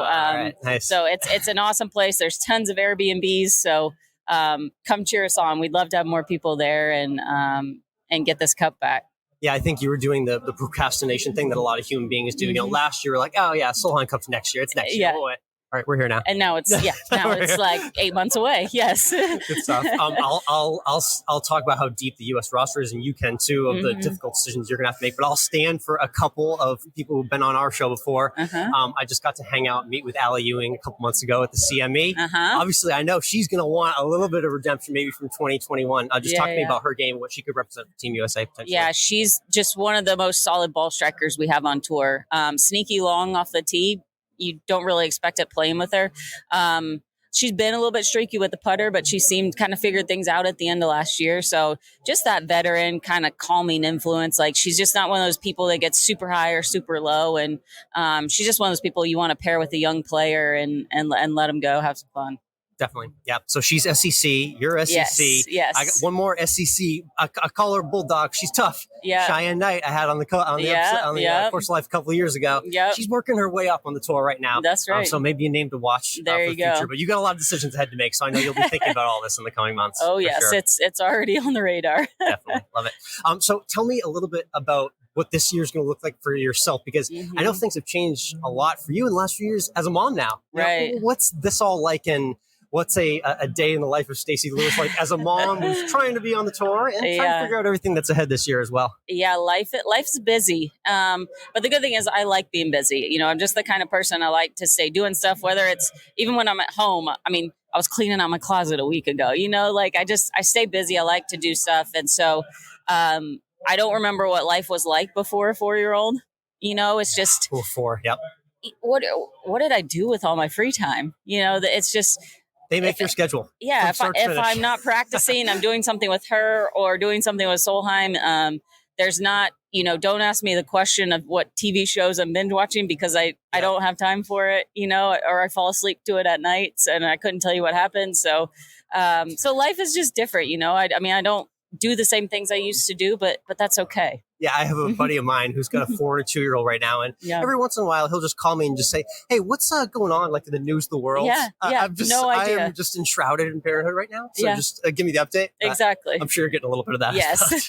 nice. So it's an awesome place. There's tons of Airbnbs. So, come cheer us on. We'd love to have more people there and get this cup back. Yeah, I think you were doing the procrastination thing that a lot of human beings do. You know, last year we were like, oh yeah, Solheim Cup's next year. It's next year. Yeah. All right, we're here now. And now it's like 8 months away. Yes. Good stuff. I'll talk about how deep the U.S. roster is, and you can too, of the difficult decisions you're gonna have to make. But I'll stand for a couple of people who've been on our show before. I just got to hang out and meet with Allie Ewing a couple months ago at the CME. Obviously, I know she's gonna want a little bit of redemption, maybe from 2021. Just talk to me about her game, what she could represent for Team USA potentially. Yeah, she's just one of the most solid ball strikers we have on tour. Sneaky long off the tee. You don't really expect it playing with her. She's been a little bit streaky with the putter, but she seemed kind of figured things out at the end of last year. So just that veteran kind of calming influence. Like, she's just not one of those people that gets super high or super low. And she's just one of those people you want to pair with a young player and let them go, have some fun. Definitely. Yeah. So she's SEC. You're SEC. Yes. I got one more SEC. I call her Bulldog. She's tough. Yeah. Cheyenne Knight. I had on the Course of Life a couple of years ago. Yep. She's working her way up on the tour right now. That's right. So maybe a name to watch there for the future. But you got a lot of decisions ahead to make. So I know you'll be thinking about all this in the coming months. Oh, yes. Sure. It's already on the radar. Definitely. Love it. So tell me a little bit about what this year's going to look like for yourself, because I know things have changed a lot for you in the last few years as a mom now. Right. What's this all like, and what's a day in the life of Stacy Lewis like as a mom who's trying to be on the tour and trying to figure out everything that's ahead this year as well? Yeah, life's busy. But the good thing is I like being busy. You know, I'm just the kind of person I like to stay doing stuff, whether it's even when I'm at home. I mean, I was cleaning out my closet a week ago, you know, like I stay busy. I like to do stuff. And so I don't remember what life was like before a 4-year-old. You know, it's just four. Yep. What did I do with all my free time? You know, it's just, they make your schedule. Yeah. If I'm not practicing, I'm doing something with her or doing something with Solheim. There's not, you know, don't ask me the question of what TV shows I'm binge watching, because I don't have time for it, you know, or I fall asleep to it at night and I couldn't tell you what happened. So, so life is just different, you know. I mean, I don't do the same things I used to do, but that's okay. Yeah, I have a buddy of mine who's got a 4 and a 2-year-old right now, and every once in a while he'll just call me and just say, "Hey, what's going on like in the news of the world?" I am just enshrouded in parenthood right now, so just give me the update. Exactly. I'm sure you're getting a little bit of that. Yes.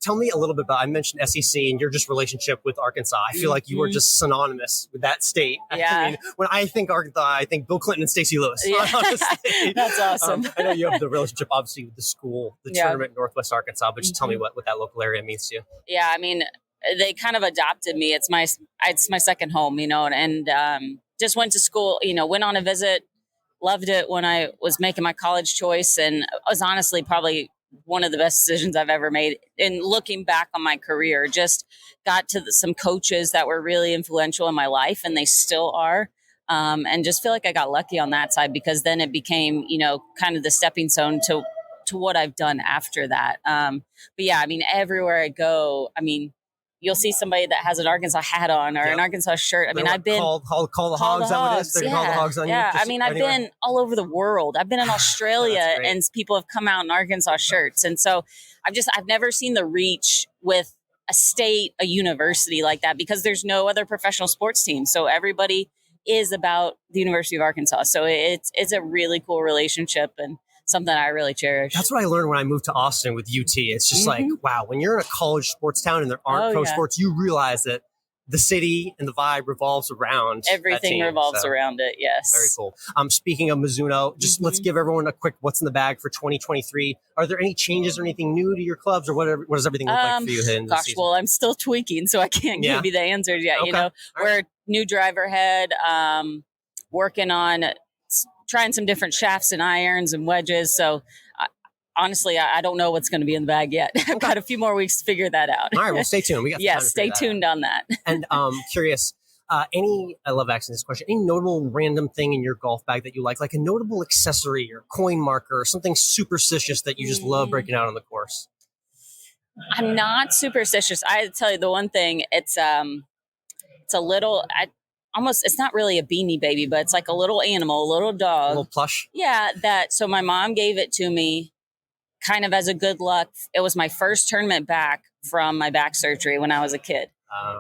Tell me a little bit about. I mentioned SEC and your just relationship with Arkansas. I feel like you were just synonymous with that state. Yeah. I mean, when I think Arkansas, I think Bill Clinton and Stacy Lewis. Yeah. Honestly. That's awesome. I know you have the relationship obviously with the school, the tournament in Northwest Arkansas, but just tell me what that local area means to you. Yeah. I mean, they kind of adopted me. It's my second home, you know, and just went to school, you know, went on a visit, loved it when I was making my college choice, and was honestly probably one of the best decisions I've ever made. In looking back on my career, just got to some coaches that were really influential in my life, and they still are. And just feel like I got lucky on that side, because then it became, you know, kind of the stepping stone to what I've done after that. But yeah, I mean, everywhere I go, I mean, you'll see somebody that has an Arkansas hat on or an Arkansas shirt. I mean, I've been call the Hogs. That what it is? They're call the Hogs on you. Yeah, I mean, I've been all over the world. I've been in Australia, and people have come out in Arkansas shirts, and so I've never seen the reach with a state, a university like that, because there's no other professional sports team. So everybody is about the University of Arkansas. So it's a really cool relationship and something I really cherish. That's what I learned when I moved to Austin with UT. It's just like, wow, when you're in a college sports town and there aren't pro sports, you realize that the city and the vibe revolves around everything revolves around it. Yes. Very cool. Speaking of Mizuno, just let's give everyone a quick what's in the bag for 2023. Are there any changes or anything new to your clubs, or what does everything look like for you in the season? Well, I'm still tweaking, so I can't give you the answers yet. Okay. You know, we're new driver head, working on trying some different shafts and irons and wedges. So honestly, I don't know what's going to be in the bag yet. I've got a few more weeks to figure that out. All right, well, stay tuned. We got stay tuned on that. And curious, I love asking this question, any notable random thing in your golf bag that you like a notable accessory or coin marker or something superstitious that you just love breaking out on the course? I'm not superstitious. I tell you the one thing, it's a little, almost, it's not really a Beanie Baby, but it's like a little animal, a little dog. A little plush. Yeah. So my mom gave it to me kind of as a good luck. It was my first tournament back from my back surgery when I was a kid.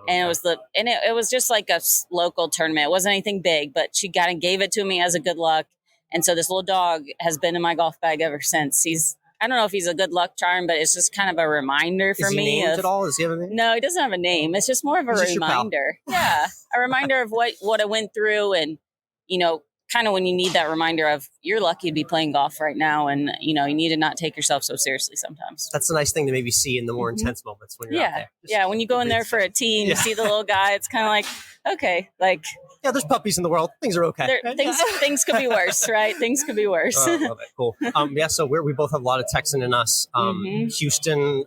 And it was just like a local tournament. It wasn't anything big, but she got and gave it to me as a good luck. And so this little dog has been in my golf bag ever since. I don't know if he's a good luck charm, but it's just kind of a reminder for me. Is he named at all? Does he have a name? No, he doesn't have a name. It's just more of a reminder. Yeah. A reminder of what I went through, and, kind of when you need that reminder of you're lucky to be playing golf right now, and you need to not take yourself so seriously sometimes. That's a nice thing to maybe see in the more intense moments when you're out there. Yeah, when you go in there for a tee and you see the little guy, it's kind of like, okay, like, yeah, there's puppies in the world. Things are okay. Things could be worse, right? Things could be worse. Oh, love it. Cool. So we both have a lot of Texan in us. Houston,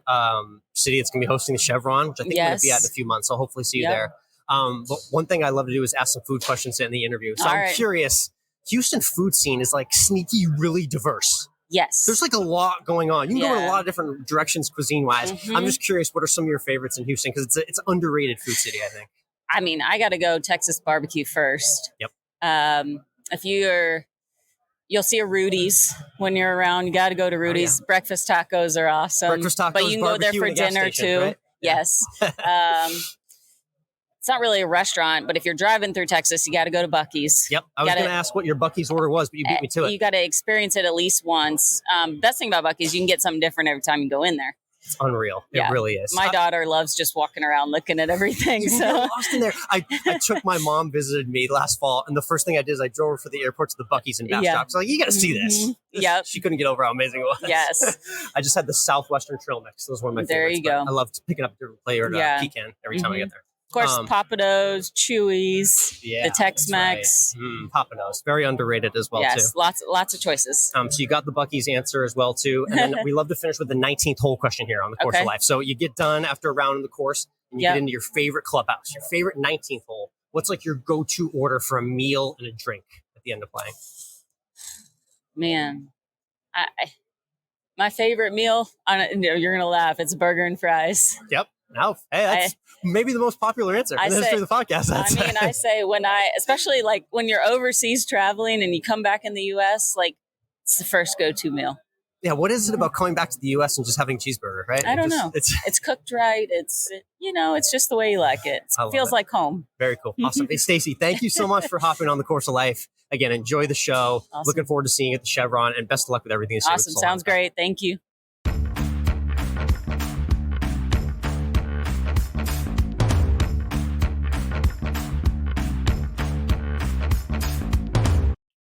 city that's going to be hosting the Chevron, which I think we're going to be at in a few months. So hopefully see you there. But one thing I love to do is ask some food questions in the interview. So I'm curious. Houston food scene is like sneaky, really diverse. Yes. There's like a lot going on. You can go in a lot of different directions cuisine-wise. I'm just curious, what are some of your favorites in Houston? Because it's an underrated food city, I think. I mean, I got to go Texas barbecue first. Yep. If you'll see a Rudy's when you're around. You got to go to Rudy's. Breakfast tacos are awesome. Breakfast tacos, but you can go there for dinner too. Right? Yes. It's not really a restaurant, but if you're driving through Texas, you got to go to Buc-ee's. Yep. I was going to ask what your Buc-ee's order was, but you beat me to it. You got to experience it at least once. Best thing about Buc-ee's, you can get something different every time you go in there. It's unreal. It really is. My daughter loves just walking around looking at everything. You get lost in there. I took my mom, visited me last fall, and the first thing I did is I drove her for the airport to the Buc-ee's in Bastrop. So like, you got to see this. Yep. She couldn't get over how amazing it was. Yes. I just had the Southwestern Trail Mix. That was one of my favorites. There you go. I loved picking up a different flavor pecan every time I get there. Of course, Papados, Chewy's, the Tex-Mex. Right. Papados, very underrated as well, too. Lots of choices. So you got the Buc-ee's answer as well, too. And then we love to finish with the 19th hole question here on the Course of Life. So you get done after a round in the course, and you get into your favorite clubhouse, your favorite 19th hole. What's like your go-to order for a meal and a drink at the end of playing? Man, my favorite meal, you're going to laugh, it's burger and fries. Yep. Now, hey, that's maybe the most popular answer in the history of the podcast. I say especially like when you're overseas traveling and you come back in the U.S., like it's the first go-to meal. Yeah, what is it about coming back to the U.S. and just having a cheeseburger, right? I don't know. It's cooked right. It's just the way you like it. It feels like home. Very cool. Awesome. Hey, Stacy, thank you so much for hopping on the Course of Life. Again, enjoy the show. Awesome. Looking forward to seeing you at the Chevron, and best of luck with everything this year. Awesome. Sounds great. Thank you.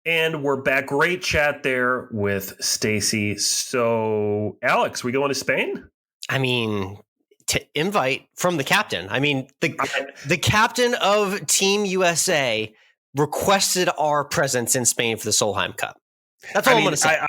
And we're back. Great chat there with Stacy. So, Alex, we going to Spain? I mean, invite from the captain. I mean, the captain of Team USA requested our presence in Spain for the Solheim Cup. That's all I'm going to say.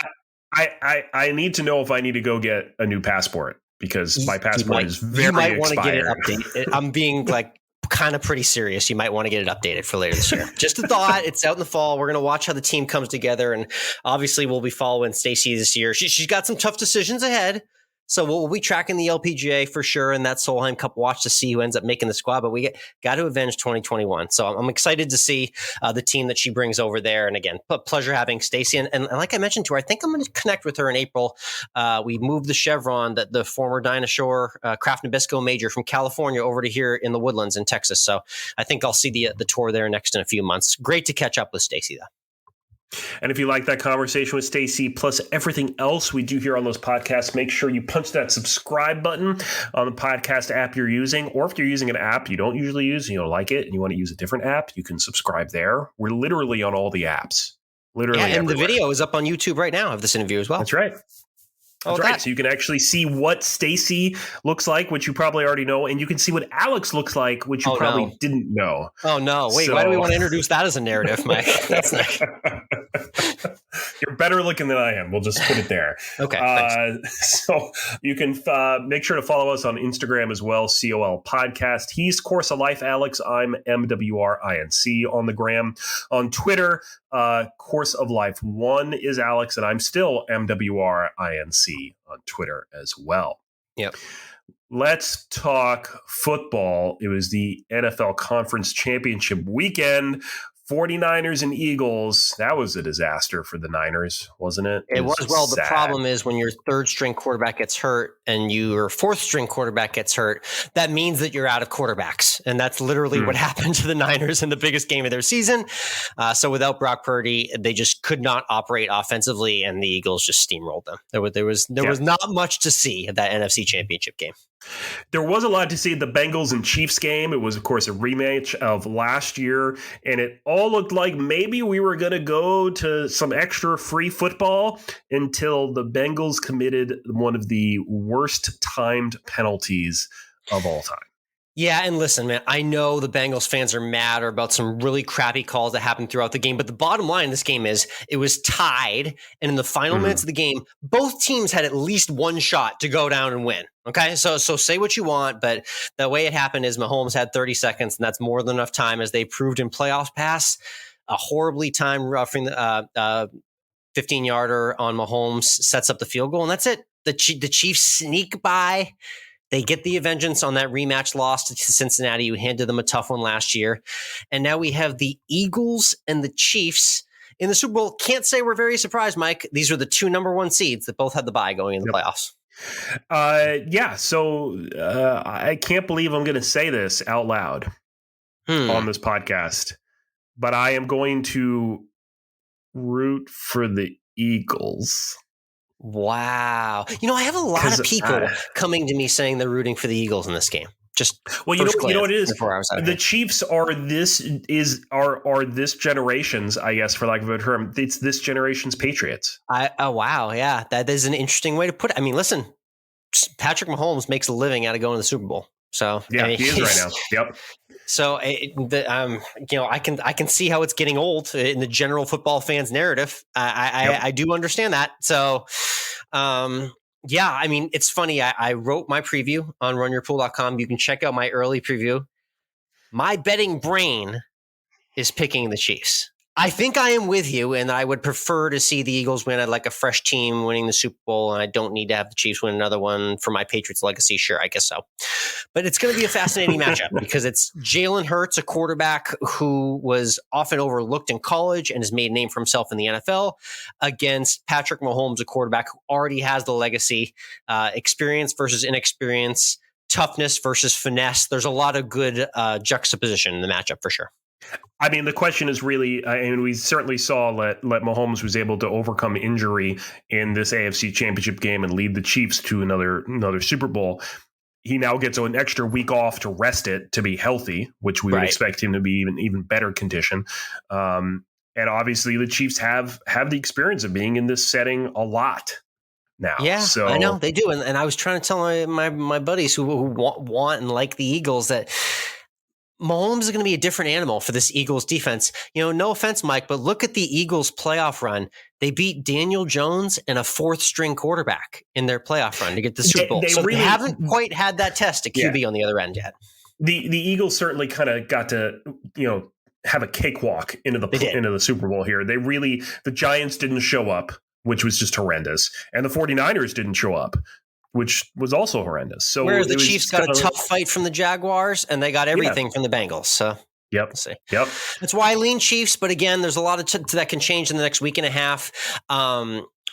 I need to know if I need to go get a new passport, because my passport is very expired. You might want to get it updated. I'm being like kind of pretty serious. You might want to get it updated for later this year. Just a thought. It's out in the fall. We're going to watch how the team comes together, and obviously we'll be following Stacy this year. She's got some tough decisions ahead. So we'll be tracking the LPGA for sure, and that Solheim Cup watch to see who ends up making the squad. But we got to avenge 2021. So I'm excited to see the team that she brings over there. And again, pleasure having Stacy. And like I mentioned to her, I think I'm going to connect with her in April. We moved the Chevron, the former Dinah Shore Kraft Nabisco major from California over to here in the Woodlands in Texas. So I think I'll see the tour there next in a few months. Great to catch up with Stacy, though. And if you like that conversation with Stacy, plus everything else we do here on those podcasts, make sure you punch that subscribe button on the podcast app you're using. Or if you're using an app you don't usually use, you don't like it, and you want to use a different app, you can subscribe there. We're literally on all the apps. Literally everywhere. And the video is up on YouTube right now of this interview as well. That's right. That's right. So you can actually see what Stacy looks like, which you probably already know, and you can see what Alex looks like, which you probably didn't know. Oh, no. Wait, why do we want to introduce that as a narrative, Mike? That's not... You're better looking than I am. We'll just put it there. Okay. So you can make sure to follow us on Instagram as well, COL Podcast. He's Course of Life, Alex. I'm MWRINC on the gram. On Twitter, Course of Life 1 is Alex, and I'm still MWRINC on Twitter as well. Yep. Let's talk football. It was the NFL Conference Championship weekend. 49ers and Eagles. That was a disaster for the Niners, wasn't it? It was. Well, the problem is when your third string quarterback gets hurt and your fourth string quarterback gets hurt, that means that you're out of quarterbacks. And that's literally what happened to the Niners in the biggest game of their season. So without Brock Purdy, they just could not operate offensively, and the Eagles just steamrolled them. There was not much to see at that NFC Championship game. There was a lot to see at the Bengals and Chiefs game. It was, of course, a rematch of last year, and it all looked like maybe we were going to go to some extra free football until the Bengals committed one of the worst timed penalties of all time. Yeah, and listen, man, I know the Bengals fans are mad about some really crappy calls that happened throughout the game, but the bottom line in this game is it was tied, and in the final minutes of the game, both teams had at least one shot to go down and win. Okay, so say what you want, but the way it happened is Mahomes had 30 seconds, and that's more than enough time, as they proved in playoff pass. A horribly timed roughing 15-yarder on Mahomes sets up the field goal, and that's it. The Chiefs sneak by. They get the vengeance on that rematch loss to Cincinnati, who handed them a tough one last year. And now we have the Eagles and the Chiefs in the Super Bowl. Can't say we're very surprised, Mike. These are the two number one seeds that both had the bye going in the playoffs. So I can't believe I'm going to say this out loud on this podcast, but I am going to root for the Eagles. Wow. I have a lot of people coming to me saying they're rooting for the Eagles in this game. Just you know what it is. The Chiefs are this generation's, I guess, for lack of a better term, it's this generation's Patriots. Wow, yeah, that is an interesting way to put it. I mean, listen, Patrick Mahomes makes a living out of going to the Super Bowl. So yeah, he is right now. Yep. So I can see how it's getting old in the general football fans narrative. I do understand that. So, yeah, I mean, it's funny. I wrote my preview on runyourpool.com. You can check out my early preview. My betting brain is picking the Chiefs. I think I am with you, and I would prefer to see the Eagles win. I'd like a fresh team winning the Super Bowl, and I don't need to have the Chiefs win another one for my Patriots legacy. Sure, I guess so. But it's going to be a fascinating matchup because it's Jalen Hurts, a quarterback who was often overlooked in college and has made a name for himself in the NFL, against Patrick Mahomes, a quarterback who already has the legacy, experience versus inexperience, toughness versus finesse. There's a lot of good juxtaposition in the matchup for sure. I mean, the question is really, and we certainly saw that Mahomes was able to overcome injury in this AFC Championship game and lead the Chiefs to another Super Bowl. He now gets an extra week off to rest it, to be healthy, which we would expect him to be even better condition. And obviously, the Chiefs have the experience of being in this setting a lot now. Yeah, so I know they do. And I was trying to tell my buddies who want and like the Eagles that Mahomes is going to be a different animal for this Eagles defense. No offense, Mike, but look at the Eagles playoff run. They beat Daniel Jones and a fourth string quarterback in their playoff run to get the Super Bowl. They haven't quite had that test at QB on the other end yet. The Eagles certainly kind of got to, have a cakewalk into the Super Bowl here. The Giants didn't show up, which was just horrendous. And the 49ers didn't show up, which was also horrendous. So whereas the Chiefs got a tough fight from the Jaguars, and they got everything from the Bengals. So yep, we'll see. Yep, that's why I lean Chiefs. But again, there's a lot of that can change in the next week and a half.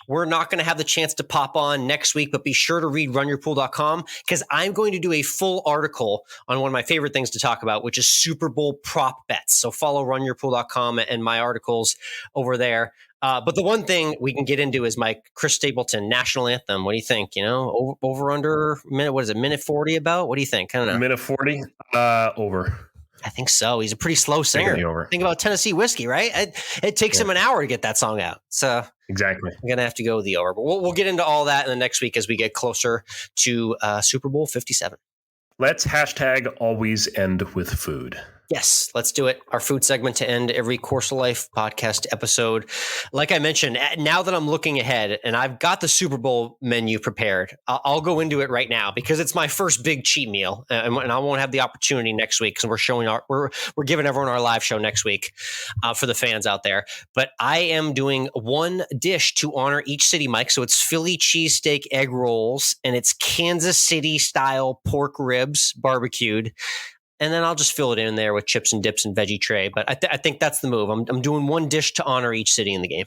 We're not going to have the chance to pop on next week, but be sure to read runyourpool.com because I'm going to do a full article on one of my favorite things to talk about, which is Super Bowl prop bets. So follow runyourpool.com and my articles over there. But the one thing we can get into is Chris Stapleton, national anthem. What do you think? Over under minute, what is it? Minute 40 about? What do you think? I don't know. Minute 40 over. I think so. He's a pretty slow singer. Think about Tennessee Whiskey, right? It takes him an hour to get that song out. So exactly. I'm going to have to go with the over. But we'll get into all that in the next week as we get closer to Super Bowl 57. Let's #AlwaysEndWithFood. Yes, let's do it. Our food segment to end every Course of Life podcast episode. Like I mentioned, now that I'm looking ahead and I've got the Super Bowl menu prepared, I'll go into it right now because it's my first big cheat meal, and I won't have the opportunity next week because we're giving everyone our live show next week for the fans out there. But I am doing one dish to honor each city, Mike. So it's Philly cheesesteak egg rolls, and it's Kansas City style pork ribs barbecued. And then I'll just fill it in there with chips and dips and veggie tray. But I think that's the move. I'm doing one dish to honor each city in the game.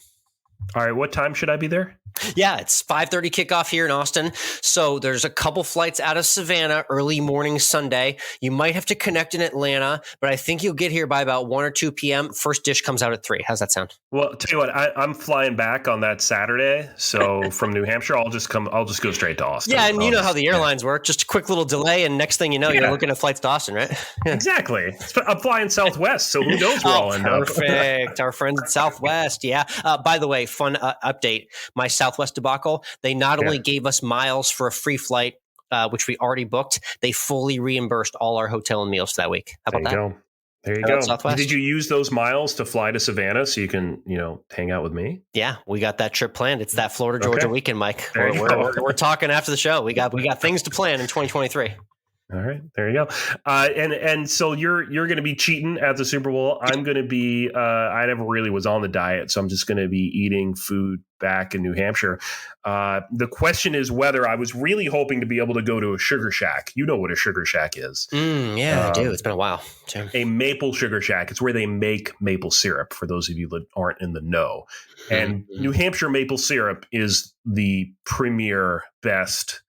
All right. What time should I be there? Yeah, it's 5:30 kickoff here in Austin. So there's a couple flights out of Savannah early morning Sunday. You might have to connect in Atlanta, but I think you'll get here by about 1 or 2 p.m. First dish comes out at 3. How's that sound? Well, tell you what, I'm flying back on that Saturday. So from New Hampshire, I'll just go straight to Austin. Yeah, and you know how the airlines work. Just a quick little delay, and next thing you know, you're looking at flights to Austin, right? Yeah. Exactly. I'm flying Southwest, so who knows where I'll end up. Perfect. Our friends at Southwest. Yeah. By the way, fun update. My Southwest debacle. They not only gave us miles for a free flight, which we already booked, they fully reimbursed all our hotel and meals for that week. How about that? There you go. Did you use those miles to fly to Savannah so you can, hang out with me? Yeah, we got that trip planned. It's that Florida Georgia weekend, Mike. We're talking after the show. We got things to plan in 2023. All right, there you go. And so you're going to be cheating at the Super Bowl. I'm going to be. I never really was on the diet, so I'm just going to be eating food back in New Hampshire. The question is whether I was really hoping to be able to go to a sugar shack. You know what a sugar shack is? Yeah, I do. It's been a while. Tim. A maple sugar shack. It's where they make maple syrup. For those of you that aren't in the know, and New Hampshire maple syrup is the premier best.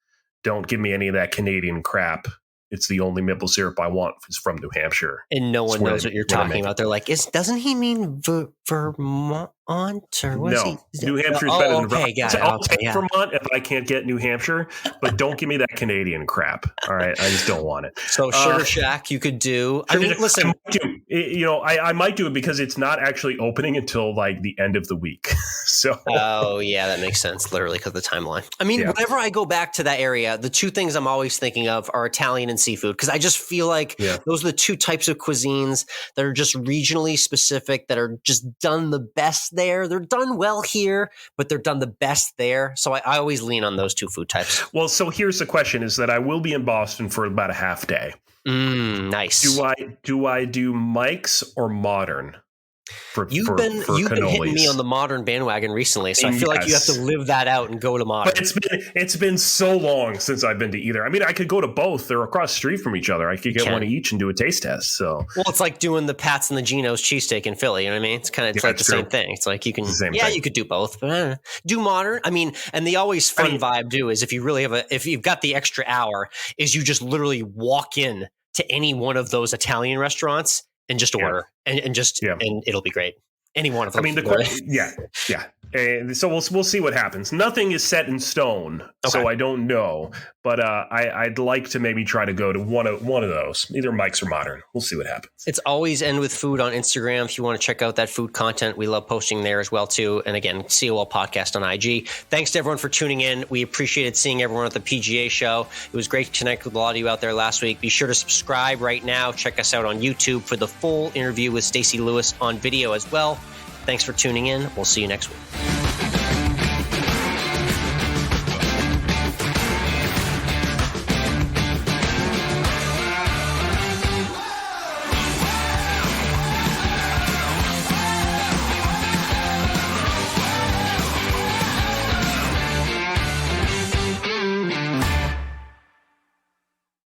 Don't give me any of that Canadian crap. It's the only maple syrup I want is from New Hampshire. And no one knows what you're talking about. They're like, doesn't he mean Vermont or what? No, New Hampshire is better than Vermont. I'll take Vermont if I can't get New Hampshire, but don't give me that Canadian crap. All right, I just don't want it. So Sugar Shack, you could do. I mean, listen, I might do it because it's not actually opening until like the end of the week. So, oh yeah, that makes sense. Literally because of the timeline. I mean, whenever I go back to that area, the two things I'm always thinking of are Italian and seafood because I just feel like those are the two types of cuisines that are just regionally specific that are just done the best there. They're done well here, but they're done the best there. So I always lean on those two food types. Well, so here's the question: is that I will be in Boston for about a half day. Nice. Do I do Mike's or Modern? You've been hitting me on the Modern bandwagon recently, so I feel like you have to live that out and go to Modern. But it's been so long since I've been to either. I mean, I could go to both. They're across the street from each other. I could get one each and do a taste test. So, well, it's like doing the Pat's and the Geno's cheesesteak in Philly. You know what I mean? It's kind of like the same thing. It's like you can, you could do both, but do Modern. I mean, and the always fun vibe too is if you really if you've got the extra hour, is you just literally walk in to any one of those Italian restaurants and just order and it'll be great. Any one of them. I mean, And so we'll see what happens. Nothing is set in stone, so I don't know. But I'd like to maybe try to go to one of those, either Mike's or Modern. We'll see what happens. It's Always End with Food on Instagram. If you want to check out that food content, we love posting there as well too. And again, COL Podcast on IG. Thanks to everyone for tuning in. We appreciated seeing everyone at the PGA Show. It was great to connect with a lot of you out there last week. Be sure to subscribe right now. Check us out on YouTube for the full interview with Stacy Lewis on video as well. Thanks for tuning in. We'll see you next week.